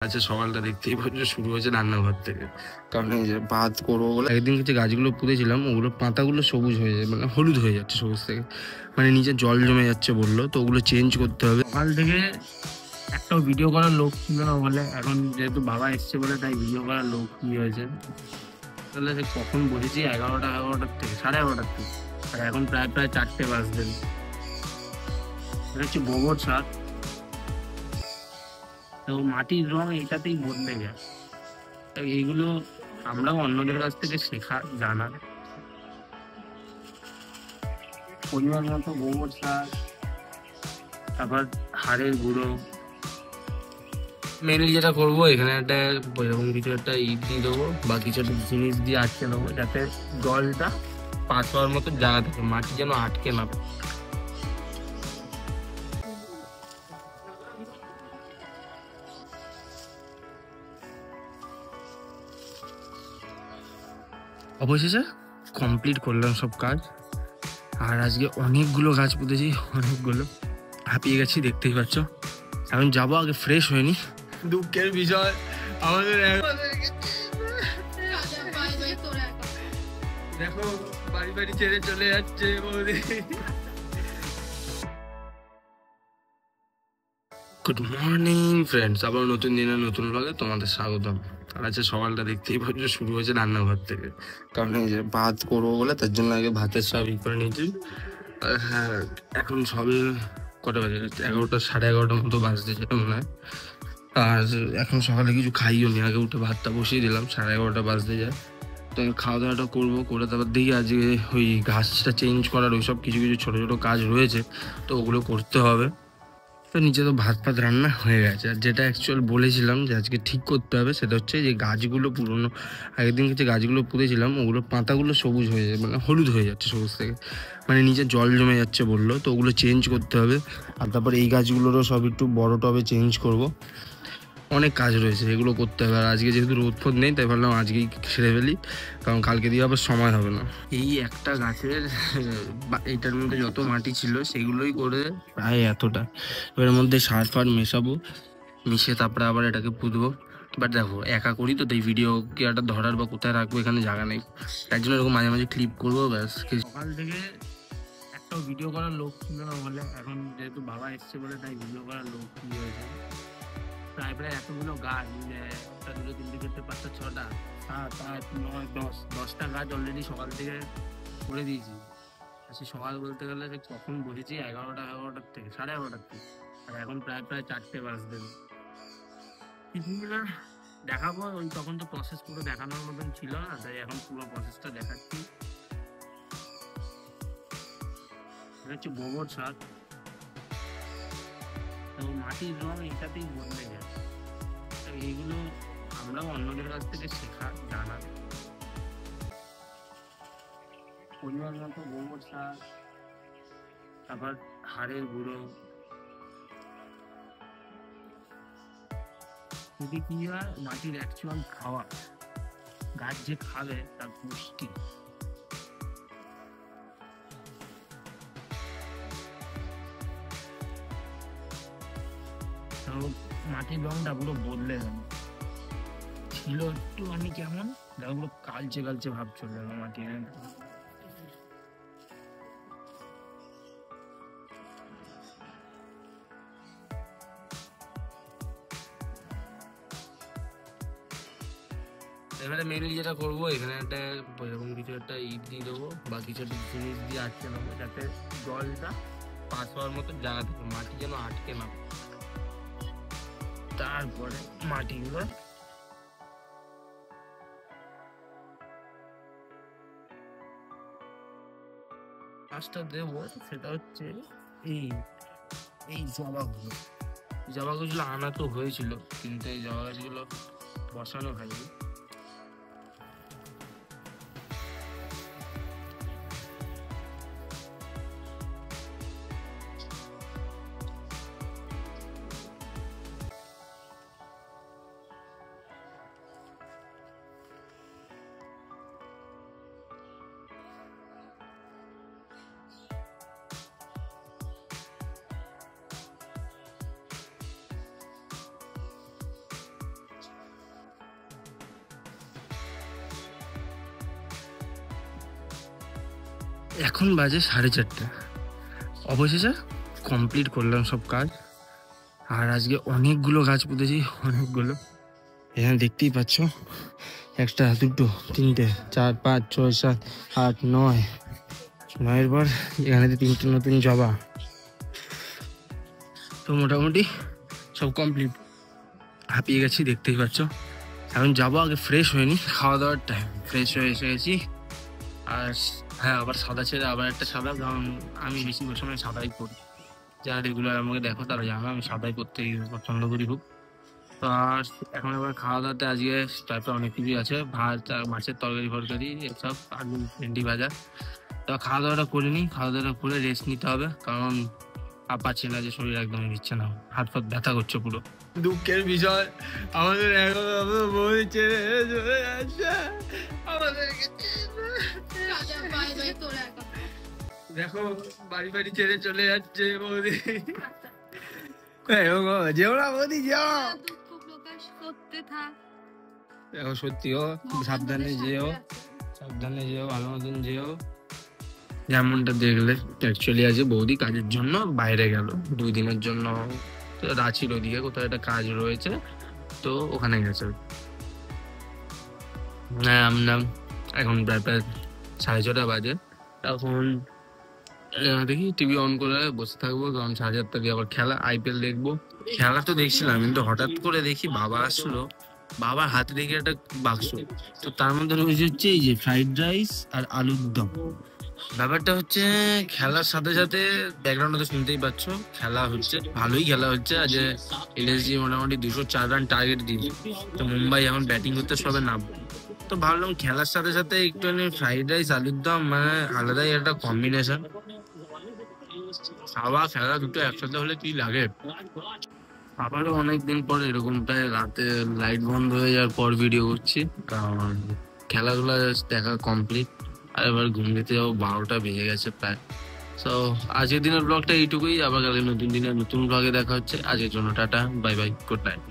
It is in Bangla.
আচ্ছা, সকালটা দেখতেই পাচ্ছ শুরু হয়েছে রান্নাঘর থেকে। কারণ এই যে ভাত করবো বলে একদিন যে গাছগুলো পুঁতেছিলাম ওগুলো পাতাগুলো সবুজ হয়ে যায়, মানে হলুদ হয়ে যাচ্ছে সবুজ থেকে, মানে নিচে জল জমে যাচ্ছে বললো, তো ওগুলো চেঞ্জ করতে হবে। সকাল থেকে একটাও ভিডিও করার লোক ছিল না বলে, এখন যেহেতু বাবা এসছে বলে তাই ভিডিও করার লোক কি হয়েছে। তাহলে সে কখন বসেছি 11টার থেকে, 11:30টার থেকে, আর এখন প্রায় 4টে বাজবে। এটা হচ্ছে গোবর সার। তো মাটির রং এটাতেই বদলে যায়। তো এইগুলো আমরাও অন্যদের কাছ থেকে শেখা জানা। পরিমাণ মতো গোবর সার, তারপর হাড়ের গুঁড়ো। মেনলি যেটা করবো, এখানে একটা এরকম কিছু একটা ইট দিয়ে দেবো বা কিছু একটা জিনিস দিয়ে আটকে দেবো, যাতে জলটা পাস হওয়ার মতো জায়গা থাকে, মাটি যেন আটকে না থাকে। অবশেষে কমপ্লিট করলাম সব কাজ। আর আজকে অনেকগুলো গাছ পুঁতেছি, অনেকগুলো হাঁপিয়ে গেছি দেখতেই পাচ্ছ। এখন যাবো, আগে ফ্রেশ হয়নি। দুঃখের বিষয় আমাদের দেখো বাড়ি বাড়ি ছেড়ে চলে যাচ্ছে বৌদি। গুড মর্নিং ফ্রেন্ডস, আবার নতুন দিনের নতুন ব্লগে তোমাদের স্বাগতম। আর আজকে সকালটা দেখতেই পাচ্ছ শুরু হয়েছে রান্নাঘর থেকে। কারণ এই যে ভাত করবো বলে তার জন্য আগে ভাতের সব করে নিয়েছি। হ্যাঁ, এখন সবে কটা বাজে, 11টা 11:30 মতো বাজতে যেটা মনে হয়। আর এখন সকালে কিছু খাইও নি, আগে উঠে ভাতটা বসিয়ে দিলাম, 11:30 বাজতে যায়। তো খাওয়া দাওয়াটা করবো, করে তারপর দেখি আজকে ওই ঘাসটা চেঞ্জ করার ওই সব কিছু কিছু ছোটো ছোটো কাজ রয়েছে, তো ওগুলো করতে হবে। তো নিচে তো ভাত ফাত রান্না হয়ে গেছে। আর যেটা অ্যাকচুয়াল বলেছিলাম যে আজকে ঠিক করতে হবে, সেটা হচ্ছে যে গাছগুলো পুরোনো আগের দিন যে গাছগুলো পুঁতেছিলাম ওগুলো পাতাগুলো সবুজ হয়ে যায়, মানে হলুদ হয়ে যাচ্ছে সবুজ থেকে, মানে নিচে জল জমে যাচ্ছে বললো, তো ওগুলো চেঞ্জ করতে হবে। আর তারপর এই গাছগুলোরও সব একটু বড় টবে চেঞ্জ করব। অনেক কাজ রয়েছে, এগুলো করতে হবে। আর আজকে যেহেতু রোদ ফোদ নেই তাই ভাবলাম আজকেই সেরে ফেলি, কারণ কালকে দিয়ে আবার সময় হবে না। এই একটা গাছের এইটার মধ্যে যত মাটি ছিল সেগুলোই করে প্রায় এতটা। এর মধ্যে সার ফার মেশাবো, মিশিয়ে তারপরে আবার এটাকে পুঁতবো। বাট দেখো একা করি তো, তাই ভিডিও কি একটা ধরার বা কোথায় রাখবো এখানে জায়গা নেই, তাই জন্য এরকম মাঝে মাঝে ক্লিপ করবো ব্যাস। সকাল থেকে একটাও ভিডিও করার লোক ছিল না বলে, এখন যেহেতু বাবা এসছে বলে তাই ভিডিও করার লোক কি হয়েছে। প্রায় এতগুলো গাছ, একটা দুটো তিনটে চারটে পাঁচটা ছটা সাত আট নয় 10টা গাছ অলরেডি সকাল থেকে করে দিয়েছি। সে সকাল বলতে গেলে যে কখন বসেছি 11টার থেকে, 11:30টার থেকে, আর এখন প্রায় 4টে বাজবে। টিফিনগুলো দেখাবো, ওই তখন তো প্রসেস পুরো দেখানোর মতন ছিল না, তাই এখন পুরো প্রসেসটা দেখাচ্ছি। এটা হচ্ছে গোবর সার। তো মাটির রং এটাতেই বদলে যায়। তো এইগুলো আমরাও অন্যদের কাছ থেকে শেখা জানা। পরিমাণ মতো গোবর সার, তারপর হাড়ের গুঁড়ো। যদি কি হয়, মাটির অ্যাকচুয়াল খাওয়া, গাছ যে খাবে তার পুষ্টি। মাটির রংটা পুরো বদলে গেল, ছিল একটু আমি কেমন দেখো কালচে কালচে ভাব চলে গেল মাটির। এবারে মেনলি যেটা করবো, এখানে একটা এরকম কিছু একটা ইট দিয়ে দেবো বা কিছু একটা জিনিস দিয়ে আটকে নেবো, যাতে জলটা পাস হওয়ার মতো জায়গা থাকে, মাটি যেন আটকে না। তারপরে মাটিগুলো কাজটা দেবো, সেটা হচ্ছে এই এই জবা গাছগুলো আনা তো হয়েছিল, কিন্তু এই জবা গাছগুলো বসানো হয়নি। এখন বাজে 4:30। অবশেষে কমপ্লিট করলাম সব কাজ। আর আজকে অনেকগুলো গাছ পুঁতেছি, অনেকগুলো। এখানে দেখতেই পাচ্ছ, 1, 2, 3, 4, 5, 6, 7, 8, 9। 9-এর পর এখানে 3টে নতুন জবা। তো মোটামুটি সব কমপ্লিট। হাঁপিয়ে গেছি, দেখতেই পাচ্ছ। এখন যাবো, আগে ফ্রেশ হয়নি, খাওয়া দাওয়ার টাইম। ফ্রেশ হয়ে এসে গেছি। আর হ্যাঁ, আবার সাদা ছেড়ে আবার একটা সাদা, কারণ আমি বেশিরভাগ সময় সাদাই করি। যারা রেগুলার আমাকে দেখো তারা জানো আমি সাদাই করতে পছন্দ করি খুব। তো আর এখন আবার খাওয়া দাওয়াতে আজকে তারপরে অনেক কিছুই আছে, ভাত আর মাছের তরকারি ফরকারি এসব, আলু ভেন্ডি ভাজা। তো খাওয়া দাওয়াটা করিনি, খাওয়া দাওয়াটা করে রেস্ট নিতে হবে, কারণ পাচ্ছি না, যে শরীর একদমই দিচ্ছে না, হাত ফাত ব্যথা করছে পুরো। দুঃখের বিষয়, আমাদের এখন বই ছেড়ে চলে যাচ্ছে আমাদেরকে। দেখো বাড়ি বাড়ি ছেড়ে চলে যাচ্ছে বৌদি। যেও না বৌদি, যেও। দেখো সত্যিও সাবধানে যেও, সাবধানে যেও, ভালো মতন যেও। যেমনটা দেখলে অ্যাকচুয়ালি আজ বৌদি কাজের জন্য বাইরে গেল 2 দিনের জন্য, রাঁচির ওদিকে কোথাও একটা কাজ রয়েছে, তো ওখানে গেছে। হ্যাঁ, আমরা এখন প্রায় 6:30 বাজে। এখন দেখি টিভি অন করে বসে থাকবো, কারণ 7:30 দিয়ে আবার খেলা, IPL দেখবো। খেলা তো দেখছিলাম, কিন্তু হঠাৎ করে দেখি বাবা আসলো, বাবার হাতে দেখি একটা বাক্স, তো তার মধ্যে রয়েছে হচ্ছে এই যে ফ্রাইড রাইস আর আলুর দম। ব্যাপারটা হচ্ছে খেলার সাথে সাথে ব্যাকগ্রাউন্ডে তো শুনতেই পাচ্ছ, খেলা হচ্ছে, ভালোই খেলা হচ্ছে। আজ LSG মোটামুটি 204 রান টার্গেট দিয়েছে, তো মুম্বাই এখন ব্যাটিং করতে সবে নামবে। তো ভাবলাম খেলার সাথে সাথে একটুখানি ফ্রাইড রাইস আলুর দম, মানে আলাদাই একটা কম্বিনেশন। খাওয়া খেলা দুটো একসাথে হলে কি লাগে। আবারও অনেকদিন পর এরকমটাই রাতে লাইট বন্ধ হয়ে যাওয়ার পর ভিডিও করছি, কারণ খেলাধুলা দেখা কমপ্লিট। আর এবার ঘুম দিতে যাবো, 12টা বেজে গেছে প্রায়। সো আজকের দিনের ব্লগটা এইটুকুই, আবার কালকে নতুন দিনের নতুন ব্লগে দেখা হচ্ছে। আজকের জন্য tata, bye bye, good night.